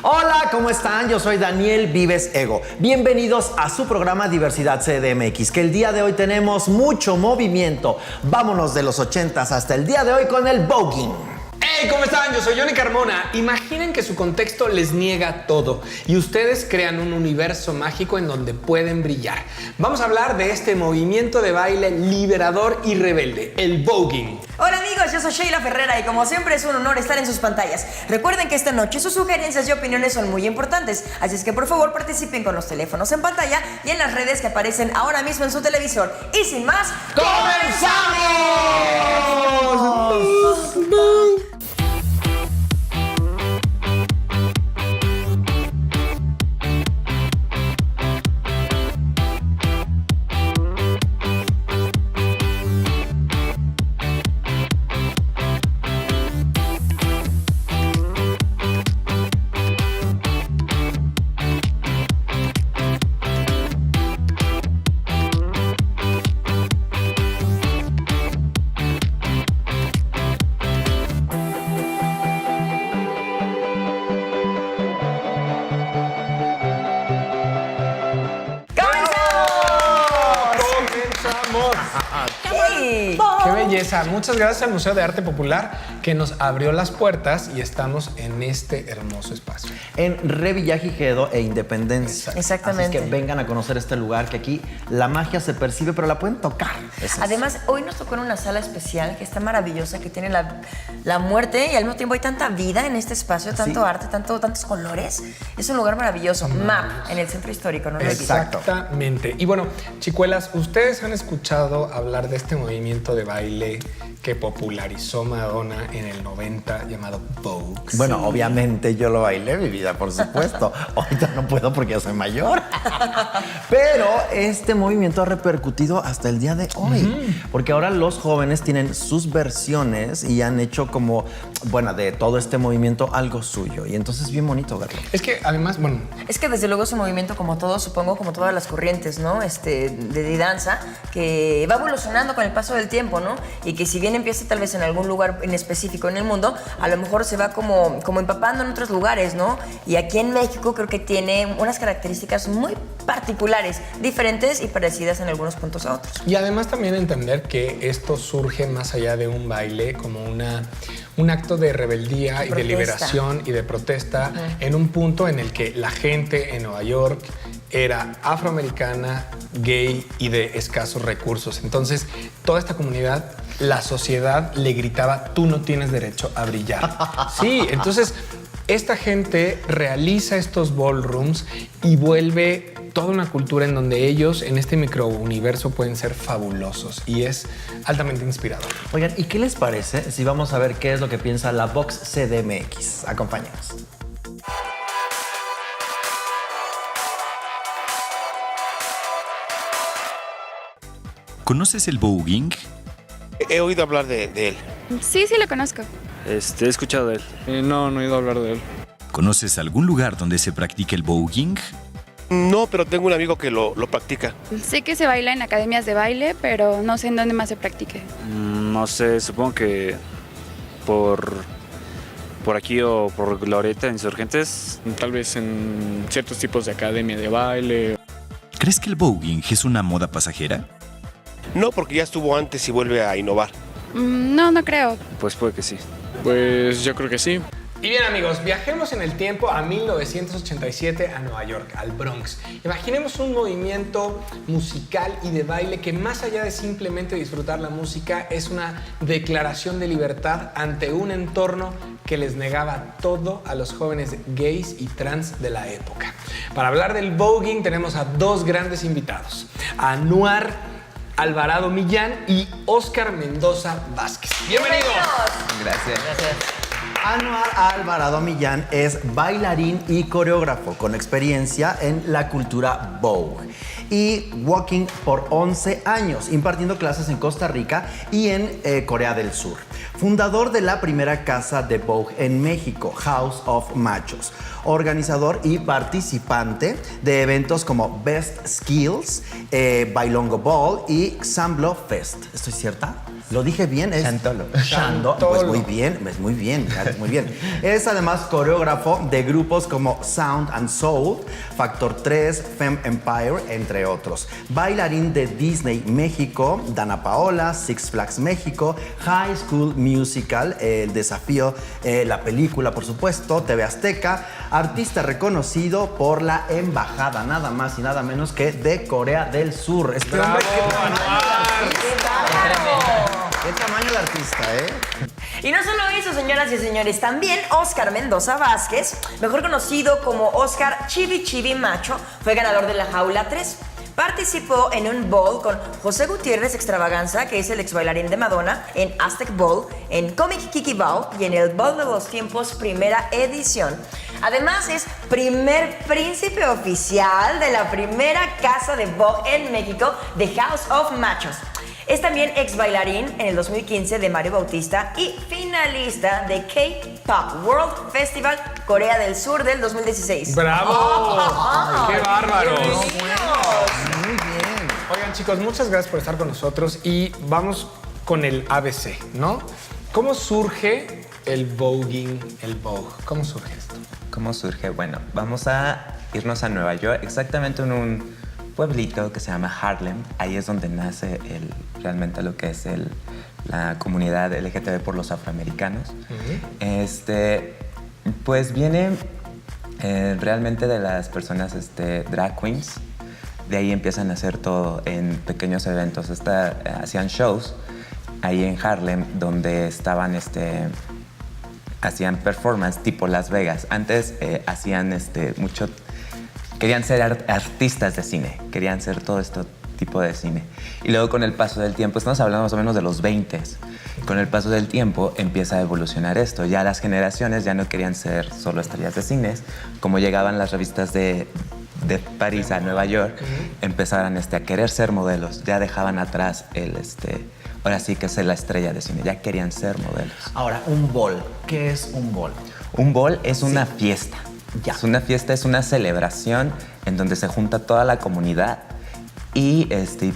Hola, ¿cómo están? Yo soy Daniel Vives Ego. Bienvenidos a su programa Diversidad CDMX, que el día de hoy tenemos mucho movimiento. Vámonos de los 80s hasta el día de hoy con el voguing. ¡Hey! ¿Cómo están? Yo soy Johnny Carmona. Imaginen que su contexto les niega todo y ustedes crean un universo mágico en donde pueden brillar. Vamos a hablar de este movimiento de baile liberador y rebelde, el voguing. Hola amigos, yo soy Sheila Ferrera y como siempre es un honor estar en sus pantallas. Recuerden que esta noche sus sugerencias y opiniones son muy importantes, así es que por favor participen con los teléfonos en pantalla y en las redes que aparecen ahora mismo en su televisor. Y sin más, ¡comenzamos! ¡Qué belleza! Muchas gracias al Museo de Arte Popular que nos abrió las puertas y estamos en este hermoso espacio. En Revillagigedo e Independencia. Exactamente. Así es que vengan a conocer este lugar que aquí la magia se percibe, pero la pueden tocar. Además, hoy nos tocó en una sala especial que está maravillosa, que tiene la muerte y al mismo tiempo hay tanta vida en este espacio, tanto arte, tantos colores. Es un lugar maravilloso. MAP, en el centro histórico, no lo olviden. Exactamente. Y bueno, chicuelas, ¿ustedes han escuchado hablar de este movimiento de baile que popularizó Madonna en el 90 llamado Vogue? Bueno, obviamente yo lo bailé, mi vida, por supuesto. Ahorita no puedo porque ya soy mayor. Pero este movimiento ha repercutido hasta el día de hoy. Porque ahora los jóvenes tienen sus versiones y han hecho como, bueno, de todo este movimiento algo suyo. Y entonces es bien bonito verlo. Es que además, bueno... Es que desde luego es un movimiento como todo, supongo, como todas las corrientes, ¿no? De danza, que va evolucionando con el paso del tiempo, ¿no? Y que si bien empieza tal vez en algún lugar en específico en el mundo, a lo mejor se va como empapando en otros lugares, ¿no? Y aquí en México creo que tiene unas características muy particulares, diferentes y parecidas en algunos puntos a otros. Y además también entender que esto surge más allá de un baile, como un acto de rebeldía y de liberación y de protesta en un punto en el que la gente en Nueva York era afroamericana, gay y de escasos recursos. Entonces, toda esta comunidad, la sociedad le gritaba, tú no tienes derecho a brillar. Sí, entonces esta gente realiza estos ballrooms y vuelve toda una cultura en donde ellos en este microuniverso pueden ser fabulosos y es altamente inspirador. Oigan, ¿y qué les parece si vamos a ver qué es lo que piensa la Vox CDMX? Acompáñanos. ¿Conoces el voguing? He oído hablar de él. Sí, lo conozco. He escuchado de él. No he oído hablar de él. ¿Conoces algún lugar donde se practique el voguing? No, pero tengo un amigo que lo practica. Sé que se baila en academias de baile, pero no sé en dónde más se practique. No sé, supongo que por aquí o por Glorieta, Insurgentes. Tal vez en ciertos tipos de academia de baile. ¿Crees que el voguing es una moda pasajera? No, porque ya estuvo antes y vuelve a innovar. No creo. Pues puede que sí. Pues yo creo que sí. Y bien amigos, viajemos en el tiempo a 1987 a Nueva York, al Bronx. Imaginemos un movimiento musical y de baile que más allá de simplemente disfrutar la música es una declaración de libertad ante un entorno que les negaba todo a los jóvenes gays y trans de la época. Para hablar del voguing tenemos a dos grandes invitados, a Anuar Alvarado Millán y Oscar Mendoza Vázquez. ¡Bienvenidos! Gracias. Anuar Alvarado Millán es bailarín y coreógrafo con experiencia en la cultura Vogue y walking por 11 años, impartiendo clases en Costa Rica y en Corea del Sur. Fundador de la primera casa de Vogue en México, House of Machos. organizador y participante de eventos como Best Skills, Bailongo Ball y Xamblo Fest. ¿Estoy cierta? ¿Lo dije bien? Es Chantolo. Pues muy bien, es muy bien, es muy bien. Es además coreógrafo de grupos como Sound and Soul, Factor 3, Femme Empire, entre otros. Bailarín de Disney México, Dana Paola, Six Flags México, High School Musical, El Desafío, la película, por supuesto, TV Azteca. Artista reconocido por la embajada, nada más y nada menos que de Corea del Sur. Este hombre, qué tamaño el artista, ¿eh? Y no solo eso, señoras y señores, también Oscar Mendoza Vázquez, mejor conocido como Oscar Chibi Chibi Macho, fue ganador de la Jaula 3. Participó en un bowl con José Gutiérrez Extravaganza, que es el ex bailarín de Madonna, en Aztec Bowl, en Comic Kiki Ball y en el Bowl de los Tiempos primera edición. Además es primer príncipe oficial de la primera casa de Vogue en México, The House of Machos. Es también ex bailarín en el 2015 de Mario Bautista y finalista de K-Pop World Festival Corea del Sur del 2016. ¡Bravo! ¡Qué bárbaros! Muy bien. Oigan, chicos, muchas gracias por estar con nosotros y vamos con el ABC, ¿no? ¿Cómo surge el voguing, el Vogue? ¿Cómo surge esto? ¿Cómo surge? Bueno, vamos a irnos a Nueva York, exactamente en un pueblito que se llama Harlem. Ahí es donde nace realmente lo que es la comunidad LGTB por los afroamericanos. Pues viene realmente de las personas drag queens. De ahí empiezan a hacer todo en pequeños eventos. Hacían shows ahí en Harlem donde estaban hacían performance tipo Las Vegas. Antes hacían mucho. Querían ser artistas de cine, querían ser todo este tipo de cine. Y luego con el paso del tiempo, estamos hablando más o menos de los 20s, con el paso del tiempo empieza a evolucionar esto. Ya las generaciones ya no querían ser solo estrellas de cines, como llegaban las revistas de París a Nueva York, empezaron a querer ser modelos, ya dejaban atrás ahora sí que ser la estrella de cine, ya querían ser modelos. Ahora, un ball. ¿Qué es un ball? Un ball es una fiesta. Ya. Es una fiesta, es una celebración en donde se junta toda la comunidad y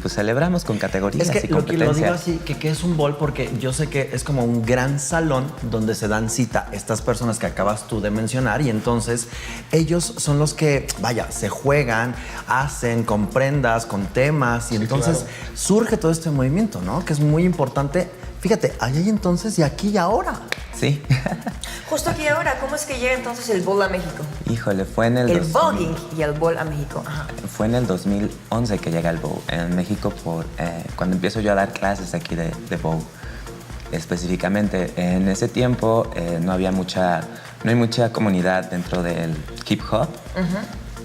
pues celebramos con categorías Es que y lo competencias. digo así, que es un ball porque yo sé que es como un gran salón donde se dan cita estas personas que acabas tú de mencionar y entonces ellos son los que, vaya, se juegan, hacen con prendas, con temas y entonces surge todo este movimiento, ¿no? Que es muy importante. Fíjate, allá y entonces y aquí y ahora. Sí. Justo aquí ahora, ¿cómo es que llega entonces el bowl a México? Híjole, fue en el... El voguing y el bowl a México. Ajá. Fue en el 2011 que llega el Vogue en México cuando empiezo yo a dar clases aquí de Vogue. Específicamente, en ese tiempo no hay mucha comunidad dentro del hip hop,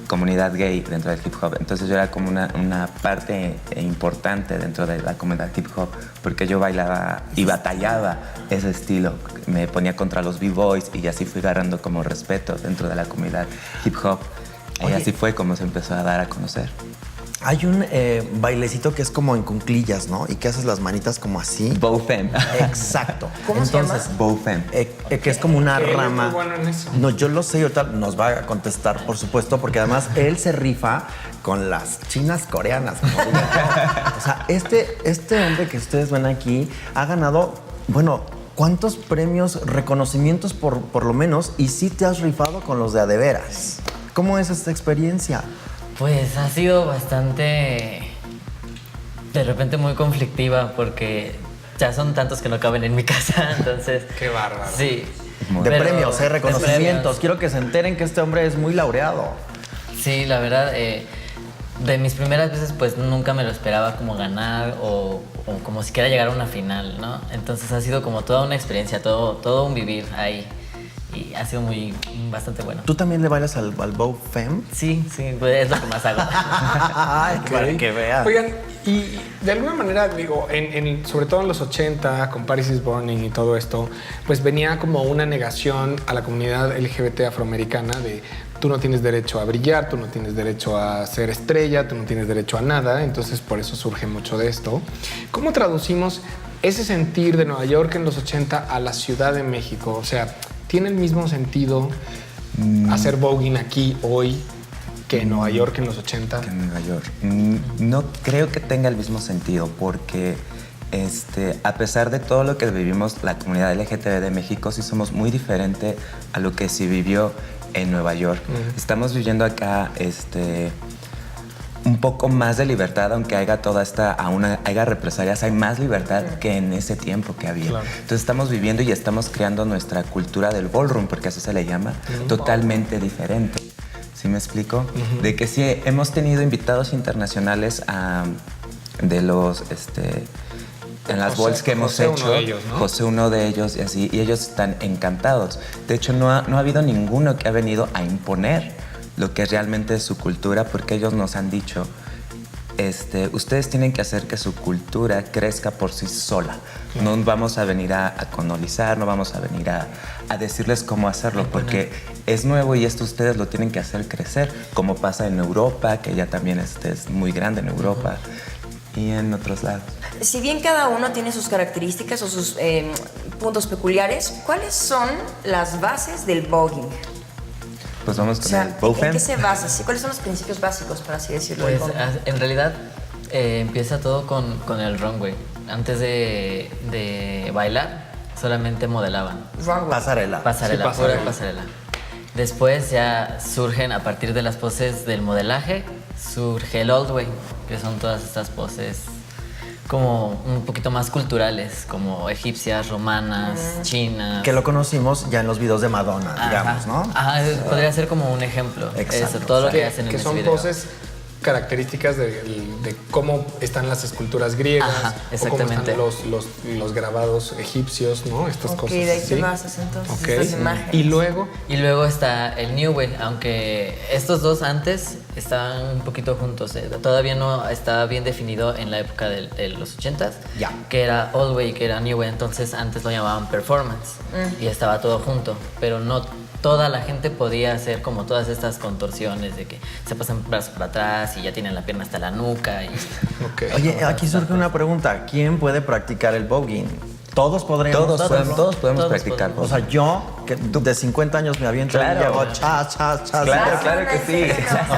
comunidad gay dentro del hip hop. Entonces yo era como una parte importante dentro de la comunidad hip hop porque yo bailaba y batallaba ese estilo. Me ponía contra los b-boys y así fui agarrando como respeto dentro de la comunidad hip hop. Y así fue como se empezó a dar a conocer. Hay un bailecito que es como en cunclillas, ¿no? Y que haces las manitas como así. Bow Femme. Exacto. ¿Cómo se llama? Bow Femme. Que es como una Él es rama. muy bueno en eso. No, yo lo sé y ahorita nos va a contestar, por supuesto, porque además él se rifa con las chinas coreanas. Como digo. O sea, este hombre que ustedes ven aquí ha ganado, bueno, ¿cuántos premios, reconocimientos por lo menos? Y sí te has rifado con los de a de veras. ¿Cómo es esta experiencia? Pues ha sido bastante, de repente muy conflictiva porque ya son tantos que no caben en mi casa, entonces... ¡Qué bárbaro! Sí. De pero- premios, de reconocimientos. premios. Quiero que se enteren que este hombre es muy laureado. Sí, la verdad, de mis primeras veces pues nunca me lo esperaba como ganar o como siquiera llegar a una final, ¿no? Entonces ha sido como toda una experiencia, todo un vivir ahí y ha sido bastante bueno. ¿Tú también le bailas al Bow Femme? Sí, pues es lo que más hago. Ay, para que vean. Oigan, y de alguna manera, digo, sobre todo en los 80, con Paris is Burning y todo esto, pues venía como una negación a la comunidad LGBT afroamericana de tú no tienes derecho a brillar, tú no tienes derecho a ser estrella, tú no tienes derecho a nada, entonces por eso surge mucho de esto. ¿Cómo traducimos ese sentir de Nueva York en los 80 a la Ciudad de México? O sea, ¿tiene el mismo sentido hacer voguing aquí hoy que en Nueva York en los 80? Que en Nueva York. No creo que tenga el mismo sentido porque a pesar de todo lo que vivimos, la comunidad LGTB de México sí somos muy diferente a lo que se vivió en Nueva York. Estamos viviendo acá un poco más de libertad, aunque haya haya represalias, hay más libertad que en ese tiempo que había. Claro. Entonces estamos viviendo y estamos creando nuestra cultura del ballroom, porque así se le llama, totalmente diferente. ¿Sí me explico? De que sí, hemos tenido invitados internacionales de los... en las balls que hemos José, hecho, uno de ellos, ¿no? José uno de ellos y así, y ellos están encantados. De hecho, no ha habido ninguno que ha venido a imponer lo que realmente es su cultura, porque ellos nos han dicho, ustedes tienen que hacer que su cultura crezca por sí sola. No vamos a venir a colonizar, no vamos a venir a decirles cómo hacerlo, porque es nuevo y esto ustedes lo tienen que hacer crecer, como pasa en Europa, que ya también es muy grande en Europa y en otros lados. Si bien cada uno tiene sus características o sus puntos peculiares, ¿cuáles son las bases del voguing? Pues vamos con el ¿en Bowfem. qué se basa? ¿Sí? ¿Cuáles son los principios básicos, por así decirlo? del Pues voguing? en realidad empieza todo con el runway. Antes de bailar, solamente modelaban. Runway. Pasarela. Pasarela, Sí, pura pasarela. pasarela. Después ya surgen, a partir de las poses del modelaje, surge el old way, que son todas estas poses como un poquito más culturales, como egipcias, romanas, chinas. Que lo conocimos ya en los videos de Madonna, digamos, ¿no? Ajá, podría ser como un ejemplo. Exacto. Eso, todo lo que Que, hacen en que ese son video. poses características de cómo están las esculturas griegas, Ajá, o cómo están exactamente. los grabados egipcios, ¿no? Estas Ok, cosas de ahí así. te basas entonces, Ok. estas imágenes. Y luego, Y luego está el New Way, aunque estos dos antes estaban un poquito juntos. Todavía no estaba bien definido en la época de los 80s, Ya. que era Old Way, que era New Way. Entonces antes lo llamaban Performance y estaba todo junto, pero no toda la gente podía hacer como todas estas contorsiones de que se pasan brazos para atrás y ya tienen la pierna hasta la nuca. Y ok. Oye, aquí surge una pregunta. ¿Quién puede practicar el voguing? ¿Todos podríamos hacerlo? Todos podemos Todos practicar. podemos. O sea, yo, que de 50 años me aviento Claro. y hago cha, cha, cha. Claro, cha. claro que sí.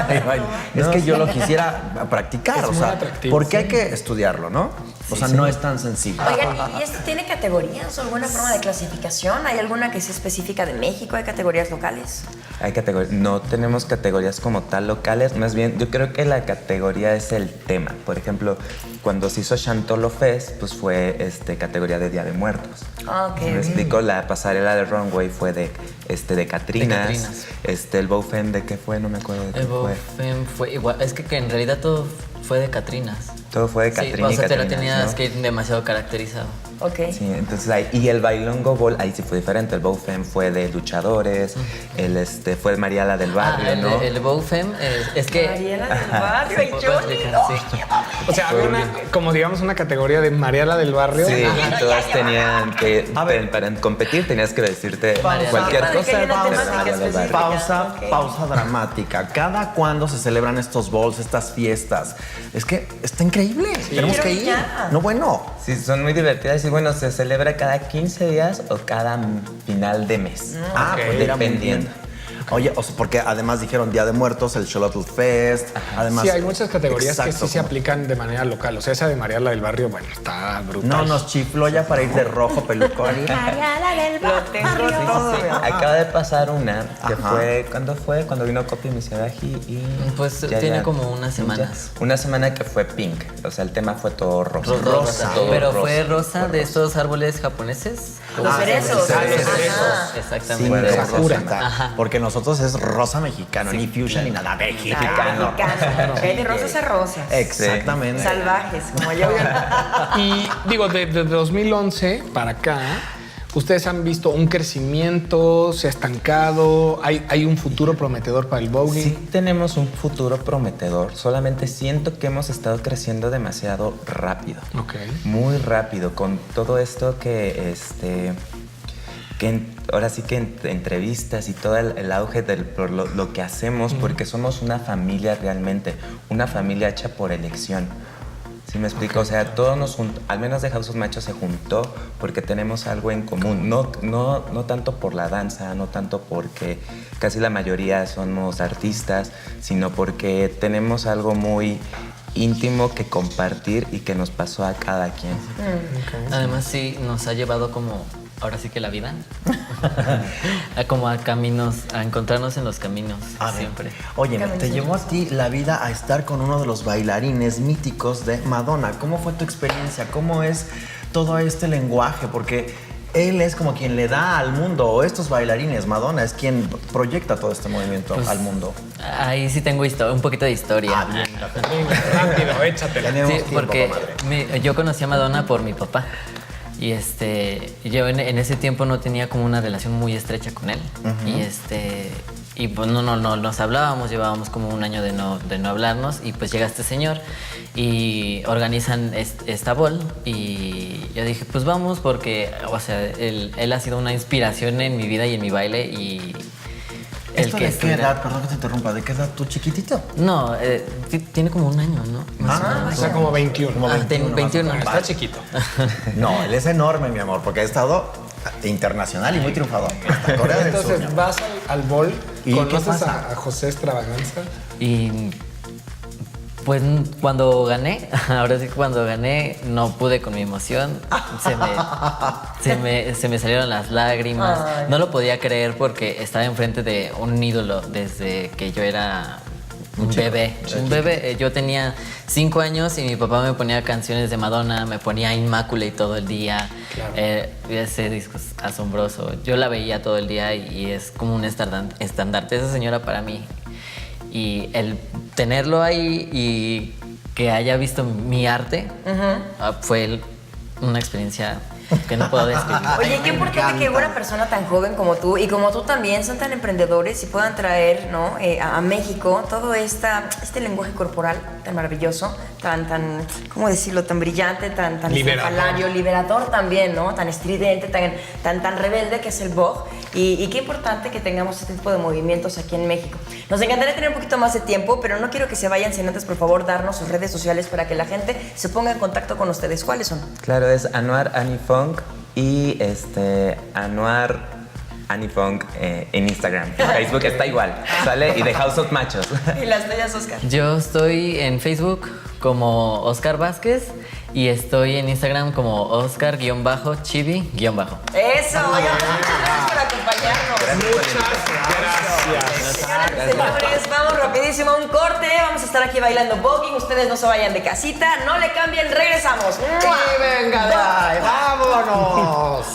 Ay, ay, es que yo lo quisiera practicar, Es o muy sea, atractivo, porque sí. hay que estudiarlo, ¿no? O sea, no es tan sencillo. Oigan, ¿y esto tiene categorías o alguna forma de clasificación? ¿Hay alguna que sea específica de México? ¿Hay categorías locales? Hay categorías, no tenemos categorías como tal locales, más bien yo creo que la categoría es el tema. Por ejemplo, cuando se hizo Chantolo Fest, pues fue categoría de Día de Muertos. Ah, ok. ¿Me explico? La pasarela de runway fue de Catrinas. De Catrinas. El Bowfem, ¿de qué fue? No me acuerdo de qué el fue. Bowfem fue igual. Es que en realidad todo fue de Catrinas. Todo fue de Sí, Catrina o y sea, te lo Catrinas, tenías ¿no? que ir demasiado caracterizado. Ok. Sí, entonces ahí, y el Bailongo Ball, ahí sí fue diferente. El Bowfem fue de luchadores, fue de Mariala del Barrio, ¿no? el Bowfem es que... Mariela del Barrio y puedo Johnny. explicar, sí. O sea, había como digamos una categoría de Mariala del Barrio. Sí, Ajá. y todas tenían que, para competir tenías que decirte Pausa. cualquier Para que cosa. haya una pero temática María del Barrio. específica. Pausa dramática. ¿Cada cuándo se celebran estos balls, estas fiestas? Es que está increíble. Tenemos Quiero que ir ir. ya. No, bueno. Sí, son muy divertidas y bueno, se celebra cada 15 días o cada final de mes. Ah, pues mira, muy dependiendo. bien. Oye, o sea, porque además dijeron Día de Muertos, el Xolotl Fest. Además, Sí, hay muchas categorías que exacto, sí se como- aplican de manera local. O sea, esa de Mariala del Barrio, bueno, está brutal. No, nos chifló ya para ir de rojo pelucón. Mariala del Barrio. Lo tengo todo. Sí, acaba de pasar una que Ajá. fue, ¿cuándo fue? Cuando vino Copy Misiadaji y... Pues tiene como unas semanas. Una semana que fue pink, o sea, el tema fue todo rosa. Rosa. todo Pero rosa. fue rosa Fue de estos árboles japoneses. Los cerezos. sí, Ajá. los cerezos. Sí, Exactamente. Sakura. Ajá. Porque nosotros es rosa mexicano, ni fusion ni nada mexicano. Mexicano. De rosas a rosas. Exactamente. Salvajes, como yo. Y digo, de 2011 para acá, ¿ustedes han visto un crecimiento? ¿Se ha estancado? ¿Hay un futuro prometedor para el voguing? Sí tenemos un futuro prometedor, solamente siento que hemos estado creciendo demasiado rápido. Ok. Muy rápido, con todo esto que ahora sí que entrevistas y todo el auge por lo que hacemos, porque somos una familia realmente, una familia hecha por elección. ¿Sí me explico? O sea, todos nos juntamos, al menos de House of Machos se juntó porque tenemos algo en común. No tanto por la danza, no tanto porque casi la mayoría somos artistas, sino porque tenemos algo muy íntimo que compartir y que nos pasó a cada quien. Además sí nos ha llevado como, ahora sí que la vida, como a caminos, a encontrarnos en los caminos siempre. Oye, te llevó a ti la vida a estar con uno de los bailarines míticos de Madonna. ¿Cómo fue tu experiencia? ¿Cómo es todo este lenguaje? Porque él es como quien le da al mundo, o estos bailarines, Madonna es quien proyecta todo este movimiento al mundo. Ahí sí tengo un poquito de historia. Venga, rápido, échatela. Tenemos Sí, tiempo, porque comadre. yo conocí a Madonna por mi papá. Y yo en ese tiempo no tenía como una relación muy estrecha con él. Y pues no nos hablábamos, llevábamos como un año de no hablarnos. Y pues llega este señor y organizan esta bol. Y yo dije, pues vamos, porque, o sea, él ha sido una inspiración en mi vida y en mi baile. Y ¿Esto de qué edad? Perdón que te interrumpa. ¿De qué edad tú, chiquitito? No, tiene como un año, ¿no? O sea, como 21. Como 21. Está chiquito. No, él es enorme, mi amor, porque ha estado internacional y muy triunfador. Hasta Corea del Sur. mi Entonces amor. vas al bol, ¿Y qué conoces pasa? a José Extravaganza. Y pues cuando gané, ahora sí que cuando gané, no pude con mi emoción. Se me salieron las lágrimas. Ay. No lo podía creer porque estaba enfrente de un ídolo desde que yo era un bebé. Yo tenía 5 años y mi papá me ponía canciones de Madonna, me ponía Immaculate todo el día. Claro. Ese disco es asombroso. Yo la veía todo el día y es como un estandarte esa señora para mí. Y el tenerlo ahí y que haya visto mi arte fue una experiencia que no puedo describir. Oye, qué importante que una persona tan joven como tú y como tú también son tan emprendedores y puedan traer, ¿no? A México todo este lenguaje corporal tan maravilloso, tan, ¿cómo decirlo? Tan brillante, tan Liberador. estrafalario, liberador también, ¿no? Tan estridente, tan rebelde que es el Vogue. Y qué importante que tengamos este tipo de movimientos aquí en México. Nos encantaría tener un poquito más de tiempo, pero no quiero que se vayan sin antes, por favor, darnos sus redes sociales para que la gente se ponga en contacto con ustedes. ¿Cuáles son? Claro, es Anuar Anifong y Anuar Anifong en Instagram. En Facebook está igual, ¿sale? Y de House of Machos. Y las bellas, Oscar. Yo estoy en Facebook como Oscar Vázquez y estoy en Instagram como Oscar-Chibi-. Eso, oigan, muchas gracias por acompañarnos. Señores, vamos rapidísimo a un corte. Vamos a estar aquí bailando voguing. Ustedes no se vayan de casita, no le cambien, regresamos. ¡Y venga de ahí! ¡Vámonos!